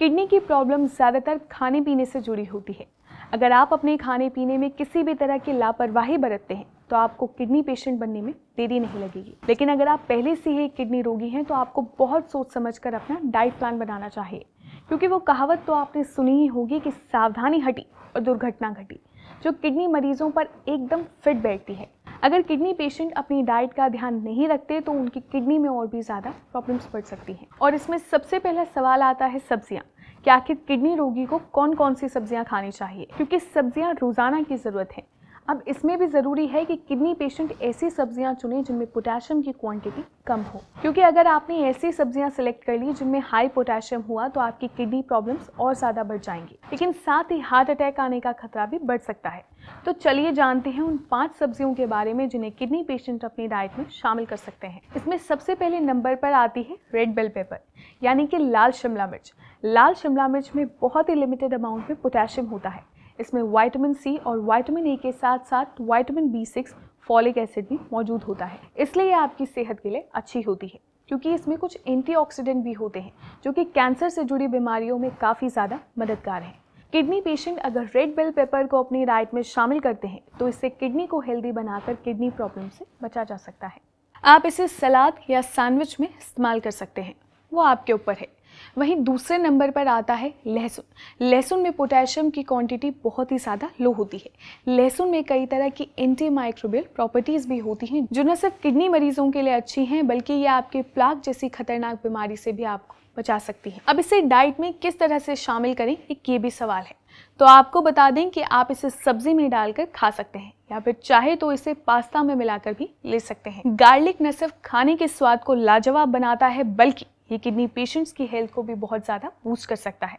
Kidney की problem ज़्यादातर खाने पीने से जुड़ी होती है। अगर आप अपने खाने पीने में किसी भी तरह की लापरवाही बरतते हैं तो आपको किडनी पेशेंट बनने में देरी नहीं लगेगी। लेकिन अगर आप पहले से ही किडनी रोगी हैं तो आपको बहुत सोच समझकर अपना डाइट प्लान बनाना चाहिए, क्योंकि वो कहावत तो आपने सुनी ही होगी कि सावधानी हटी और दुर्घटना घटी, जो किडनी मरीजों पर एकदम फिट बैठती है। अगर किडनी पेशेंट अपनी डाइट का ध्यान नहीं रखते तो उनकी किडनी में और भी ज़्यादा प्रॉब्लम्स बढ़ सकती हैं। और इसमें सबसे पहला सवाल आता है सब्जियां। कि आखिर किडनी रोगी को कौन कौन सी सब्जियां खानी चाहिए, क्योंकि सब्जियां रोज़ाना की ज़रूरत है। अब इसमें भी ज़रूरी है कि किडनी पेशेंट ऐसी सब्जियां चुनें जिनमें पोटेशियम की क्वांटिटी कम हो, क्योंकि अगर आपने ऐसी सब्जियां सिलेक्ट कर ली जिनमें हाई पोटेशियम हुआ तो आपकी किडनी प्रॉब्लम्स और ज़्यादा बढ़ जाएंगी, लेकिन साथ ही हार्ट अटैक आने का खतरा भी बढ़ सकता है। तो चलिए जानते हैं उन 5 सब्जियों के बारे में जिन्हें किडनी पेशेंट अपनी डाइट में शामिल कर सकते हैं। इसमें सबसे पहले नंबर पर आती है रेड बेल पेपर, यानी कि लाल शिमला मिर्च। लाल शिमला मिर्च में बहुत ही लिमिटेड अमाउंट में पोटेशियम होता है। इसमें विटामिन सी और विटामिन ए के साथ साथ विटामिन B6, फॉलिक एसिड भी मौजूद होता है, इसलिए आपकी सेहत के लिए अच्छी होती है, क्योंकि इसमें कुछ एंटीऑक्सीडेंट भी होते हैं जो कि कैंसर से जुड़ी बीमारियों में काफ़ी ज़्यादा मददगार हैं। किडनी पेशेंट अगर रेड बेल पेपर को अपनी डाइट में शामिल करते हैं तो इससे किडनी को हेल्दी बनाकर किडनी प्रॉब्लम से बचा जा सकता है। आप इसे सलाद या सैंडविच में इस्तेमाल कर सकते हैं, वो आपके ऊपर है। वहीं दूसरे नंबर पर आता है लहसुन। लहसुन में पोटेशियम की क्वांटिटी बहुत ही ज़्यादा लो होती है। लहसुन में कई तरह की एंटी माइक्रोबियल प्रॉपर्टीज़ भी होती हैं जो न सिर्फ किडनी मरीजों के लिए अच्छी हैं, बल्कि ये आपके प्लाक जैसी खतरनाक बीमारी से भी आपको बचा सकती है। अब इसे डाइट में किस तरह से शामिल करें, एक ये भी सवाल है। तो आपको बता दें कि आप इसे सब्जी में डालकर खा सकते हैं या फिर चाहे तो इसे पास्ता में मिलाकर भी ले सकते हैं। गार्लिक न सिर्फ खाने के स्वाद को लाजवाब बनाता है, बल्कि ये किडनी पेशेंट्स की हेल्थ को भी बहुत ज़्यादा बूस्ट कर सकता है।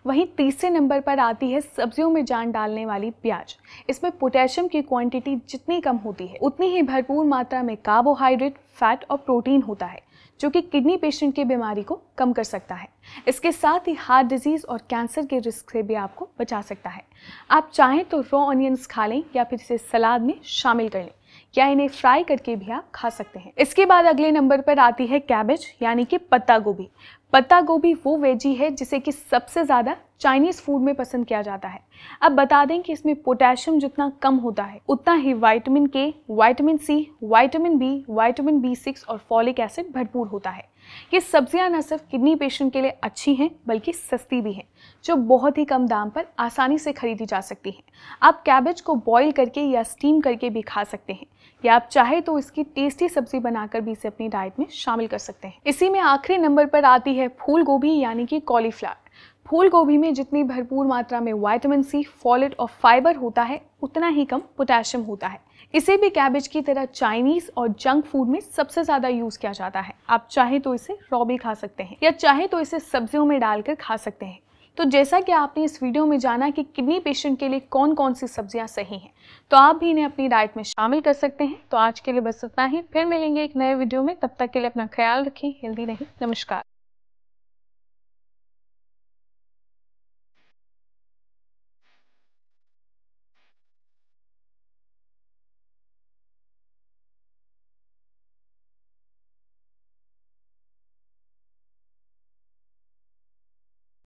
वहीं तीसरे नंबर पर आती है सब्जियों में जान डालने वाली प्याज। इसमें पोटेशियम की क्वांटिटी जितनी कम होती है उतनी ही भरपूर मात्रा में कार्बोहाइड्रेट, फैट और प्रोटीन होता है, जो कि किडनी पेशेंट की बीमारी को कम कर सकता है। इसके साथ ही हार्ट डिजीज़ और कैंसर के रिस्क से भी आपको बचा सकता है। आप चाहें तो रॉ ऑनियंस खा लें या फिर इसे सलाद में शामिल कर लें, या इन्हें फ्राई करके भी आप खा सकते हैं। इसके बाद अगले नंबर पर आती है कैबेज, यानी कि पत्ता गोभी। पत्ता गोभी वो वेजी है जिसे कि सबसे ज़्यादा चाइनीज़ फूड में पसंद किया जाता है। अब बता दें कि इसमें पोटेशियम जितना कम होता है उतना ही vitamin K, vitamin C, vitamin B, vitamin B6 और फॉलिक एसिड भरपूर होता है। ये सब्जियां न सिर्फ किडनी पेशेंट के लिए अच्छी हैं बल्कि सस्ती भी हैं, जो बहुत ही कम दाम पर आसानी से खरीदी जा सकती हैं। आप कैबेज को बॉईल करके या स्टीम करके भी खा सकते हैं, या आप चाहे तो इसकी टेस्टी सब्जी बनाकर भी इसे अपनी डाइट में शामिल कर सकते हैं। इसी में आखिरी नंबर पर आती है फूल गोभी, यानी कि कॉलीफ्लावर। फूल गोभी में जितनी भरपूर मात्रा में विटामिन सी, फॉलेट और फाइबर होता है उतना ही कम पोटेशियम होता है। इसे भी कैबेज की तरह चाइनीज़ और जंक फूड में सबसे ज़्यादा यूज़ किया जाता है। आप चाहे तो इसे रॉ भी खा सकते हैं या चाहे तो इसे सब्जियों में डालकर खा सकते हैं। तो जैसा कि आपने इस वीडियो में जाना कि किडनी पेशेंट के लिए कौन कौन सी सब्जियां सही हैं, तो आप भी इन्हें अपनी डाइट में शामिल कर सकते हैं। तो आज के लिए बस इतना ही, फिर मिलेंगे एक नए वीडियो में। तब तक के लिए अपना ख्याल रखें, हेल्दी रहें। नमस्कार।